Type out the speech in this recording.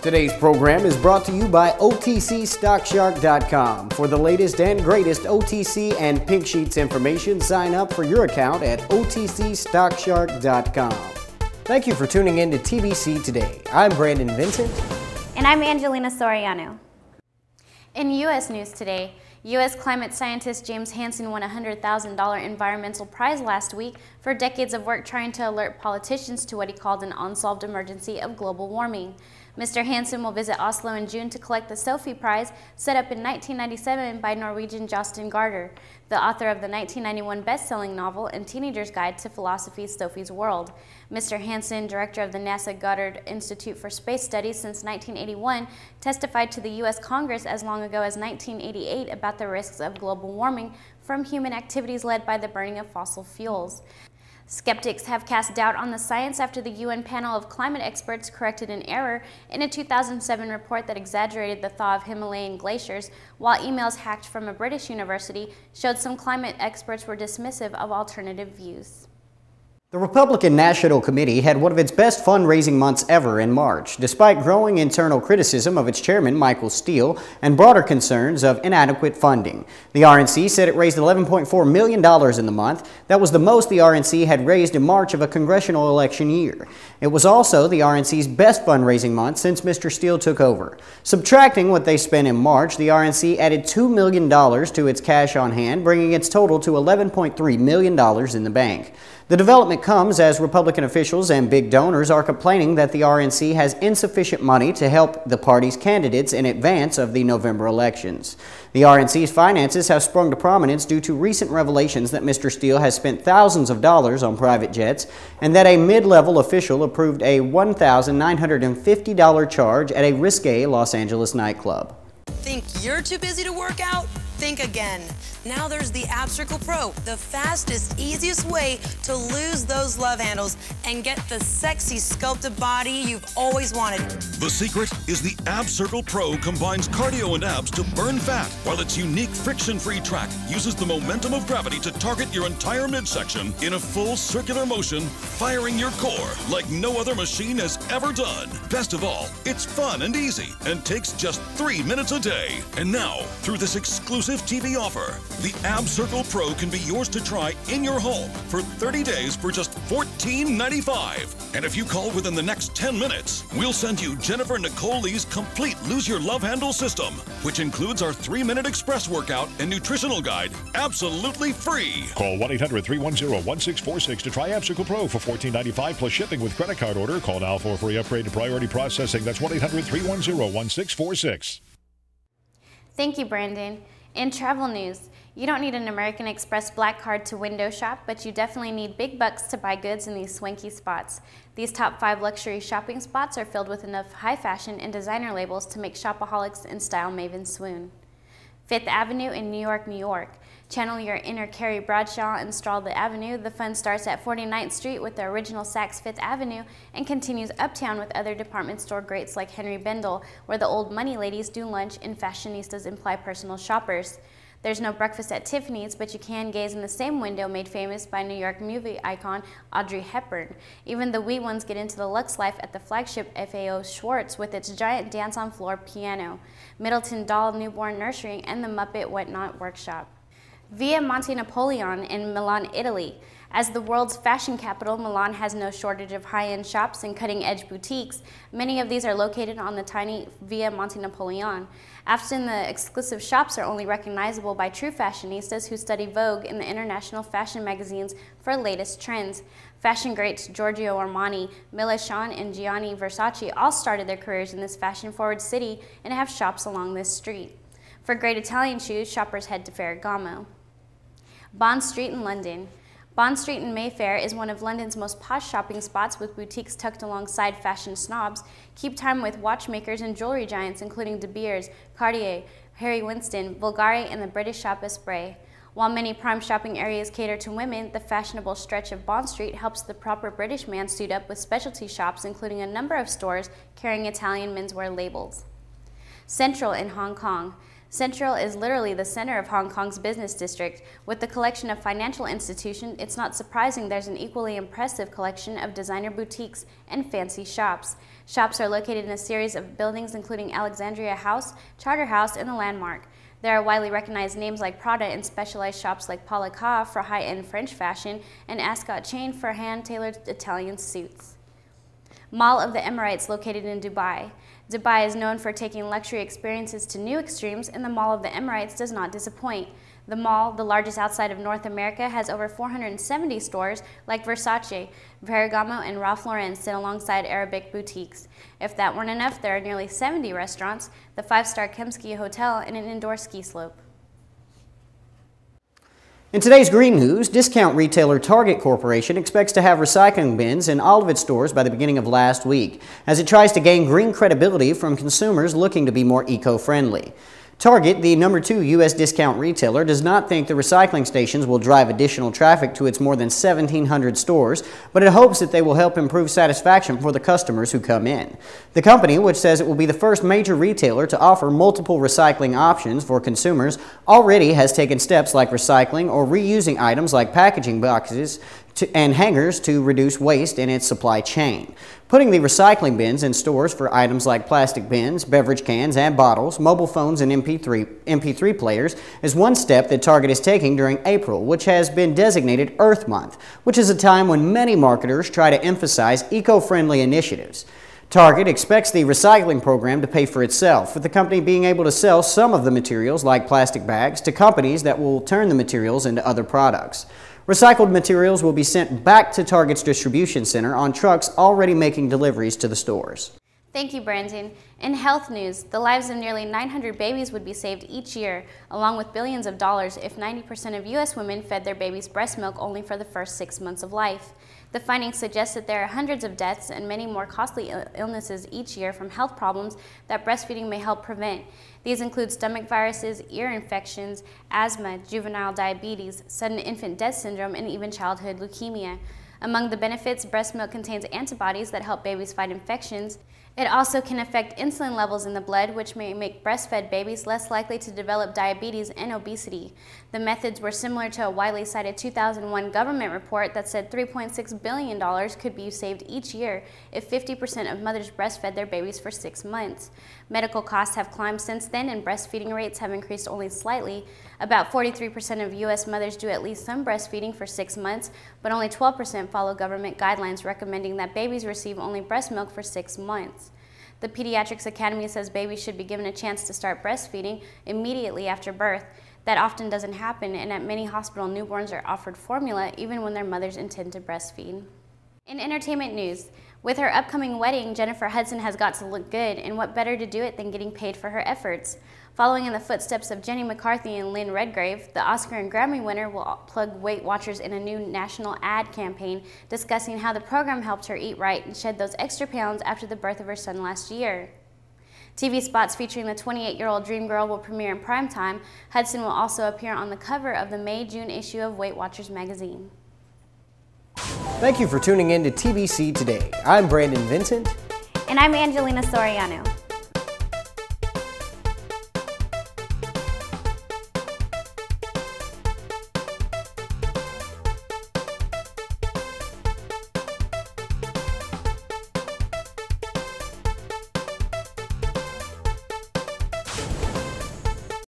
Today's program is brought to you by OTCStockShark.com. For the latest and greatest OTC and Pink Sheets information, sign up for your account at OTCStockShark.com. Thank you for tuning in to TBC Today. I'm Brandon Vincent. And I'm Angelina Soriano. In U.S. news today, U.S. climate scientist James Hansen won a $100,000 environmental prize last week for decades of work trying to alert politicians to what he called an unsolved emergency of global warming. Mr. Hansen will visit Oslo in June to collect the Sophie Prize, set up in 1997 by Norwegian Jostein Gaarder, the author of the 1991 best-selling novel and Teenager's Guide to Philosophy's Sophie's World. Mr. Hansen, director of the NASA Goddard Institute for Space Studies since 1981, testified to the U.S. Congress as long ago as 1988 about the risks of global warming from human activities led by the burning of fossil fuels. Skeptics have cast doubt on the science after the UN panel of climate experts corrected an error in a 2007 report that exaggerated the thaw of Himalayan glaciers, while emails hacked from a British university showed some climate experts were dismissive of alternative views. The Republican National Committee had one of its best fundraising months ever in March, despite growing internal criticism of its chairman, Michael Steele, and broader concerns of inadequate funding. The RNC said it raised $11.4 million in the month. That was the most the RNC had raised in March of a congressional election year. It was also the RNC's best fundraising month since Mr. Steele took over. Subtracting what they spent in March, the RNC added $2 million to its cash on hand, bringing its total to $11.3 million in the bank. The development comes as Republican officials and big donors are complaining that the RNC has insufficient money to help the party's candidates in advance of the November elections. The RNC's finances have sprung to prominence due to recent revelations that Mr. Steele has spent thousands of dollars on private jets and that a mid-level official approved a $1,950 charge at a risque Los Angeles nightclub. Think you're too busy to work out? Think again. Now there's the Ab Circle Pro, the fastest, easiest way to lose those love handles and get the sexy sculpted body you've always wanted. The secret is the Ab Circle Pro combines cardio and abs to burn fat, while its unique friction-free track uses the momentum of gravity to target your entire midsection in a full circular motion, firing your core like no other machine has ever done. Best of all, it's fun and easy and takes just 3 minutes a day. And now, through this exclusive TV offer, the Ab Circle Pro can be yours to try in your home for 30 days for just $14.95. And if you call within the next 10 minutes, we'll send you Jennifer Nicole Lee's complete Lose Your Love Handle system, which includes our 3-minute express workout and nutritional guide, absolutely free. Call 1-800-310-1646 to try Ab Circle Pro for $14.95 plus shipping with credit card order. Call now for a free upgrade to priority processing. That's 1-800-310-1646. Thank you, Brandon. In travel news, you don't need an American Express black card to window shop, but you definitely need big bucks to buy goods in these swanky spots. These top 5 luxury shopping spots are filled with enough high fashion and designer labels to make shopaholics and style mavens swoon. Fifth Avenue in New York, New York. Channel your inner Carrie Bradshaw and stroll the avenue. The fun starts at 49th Street with the original Saks Fifth Avenue and continues uptown with other department store greats like Henry Bendel, where the old money ladies do lunch and fashionistas imply personal shoppers. There's no breakfast at Tiffany's, but you can gaze in the same window made famous by New York movie icon Audrey Hepburn. Even the wee ones get into the luxe life at the flagship FAO Schwartz with its giant dance-on-floor piano, Middleton Doll Newborn Nursery, and the Muppet Whatnot Workshop. Via Monte Napoleon in Milan, Italy. As the world's fashion capital, Milan has no shortage of high-end shops and cutting-edge boutiques. Many of these are located on the tiny Via Monte Napoleon. Often the exclusive shops are only recognizable by true fashionistas who study Vogue and the international fashion magazines for latest trends. Fashion greats Giorgio Armani, Mila Shawn, and Gianni Versace all started their careers in this fashion-forward city and have shops along this street. For great Italian shoes, shoppers head to Ferragamo. Bond Street in London. Bond Street in Mayfair is one of London's most posh shopping spots with boutiques tucked alongside fashion snobs. Keep time with watchmakers and jewelry giants including De Beers, Cartier, Harry Winston, Bulgari, and the British shop Esprit. While many prime shopping areas cater to women, the fashionable stretch of Bond Street helps the proper British man suit up with specialty shops including a number of stores carrying Italian menswear labels. Central in Hong Kong. Central is literally the center of Hong Kong's business district. With the collection of financial institutions, it's not surprising there's an equally impressive collection of designer boutiques and fancy shops. Shops are located in a series of buildings including Alexandria House, Charter House, and the Landmark. There are widely recognized names like Prada and specialized shops like Paul Laca for high-end French fashion and Ascot Chain for hand-tailored Italian suits. Mall of the Emirates located in Dubai. Dubai is known for taking luxury experiences to new extremes, and the Mall of the Emirates does not disappoint. The mall, the largest outside of North America, has over 470 stores like Versace, Ferragamo, and Ralph Lauren sit alongside Arabic boutiques. If that weren't enough, there are nearly 70 restaurants, the 5-star Kemski Hotel, and an indoor ski slope. In today's Green News, discount retailer Target Corporation expects to have recycling bins in all of its stores by the beginning of last week, as it tries to gain green credibility from consumers looking to be more eco-friendly. Target, the #2 U.S. discount retailer, does not think the recycling stations will drive additional traffic to its more than 1,700 stores, but it hopes that they will help improve satisfaction for the customers who come in. The company, which says it will be the first major retailer to offer multiple recycling options for consumers, already has taken steps like recycling or reusing items like packaging boxes and hangers to reduce waste in its supply chain. Putting the recycling bins in stores for items like plastic bins, beverage cans and bottles, mobile phones and MP3 players is one step that Target is taking during April, which has been designated Earth Month, which is a time when many marketers try to emphasize eco-friendly initiatives. Target expects the recycling program to pay for itself, with the company being able to sell some of the materials, like plastic bags, to companies that will turn the materials into other products. Recycled materials will be sent back to Target's distribution center on trucks already making deliveries to the stores. Thank you, Brandon. In health news, the lives of nearly 900 babies would be saved each year, along with billions of dollars if 90% of U.S. women fed their babies breast milk only for the first 6 months of life. The findings suggest that there are hundreds of deaths and many more costly illnesses each year from health problems that breastfeeding may help prevent. These include stomach viruses, ear infections, asthma, juvenile diabetes, sudden infant death syndrome, and even childhood leukemia. Among the benefits, breast milk contains antibodies that help babies fight infections. It also can affect insulin levels in the blood, which may make breastfed babies less likely to develop diabetes and obesity. The methods were similar to a widely cited 2001 government report that said $3.6 billion could be saved each year if 50% of mothers breastfed their babies for 6 months. Medical costs have climbed since then, and breastfeeding rates have increased only slightly. About 43% of U.S. mothers do at least some breastfeeding for 6 months, but only 12% follow government guidelines recommending that babies receive only breast milk for 6 months. The Pediatrics Academy says babies should be given a chance to start breastfeeding immediately after birth. That often doesn't happen, and at many hospitals, newborns are offered formula even when their mothers intend to breastfeed. In entertainment news, with her upcoming wedding, Jennifer Hudson has got to look good, and what better to do it than getting paid for her efforts. Following in the footsteps of Jenny McCarthy and Lynn Redgrave, the Oscar and Grammy winner will plug Weight Watchers in a new national ad campaign discussing how the program helped her eat right and shed those extra pounds after the birth of her son last year. TV spots featuring the 28-year-old dream girl will premiere in primetime. Hudson will also appear on the cover of the May-June issue of Weight Watchers magazine. Thank you for tuning in to TBC Today. I'm Brandon Vincent. And I'm Angelina Soriano.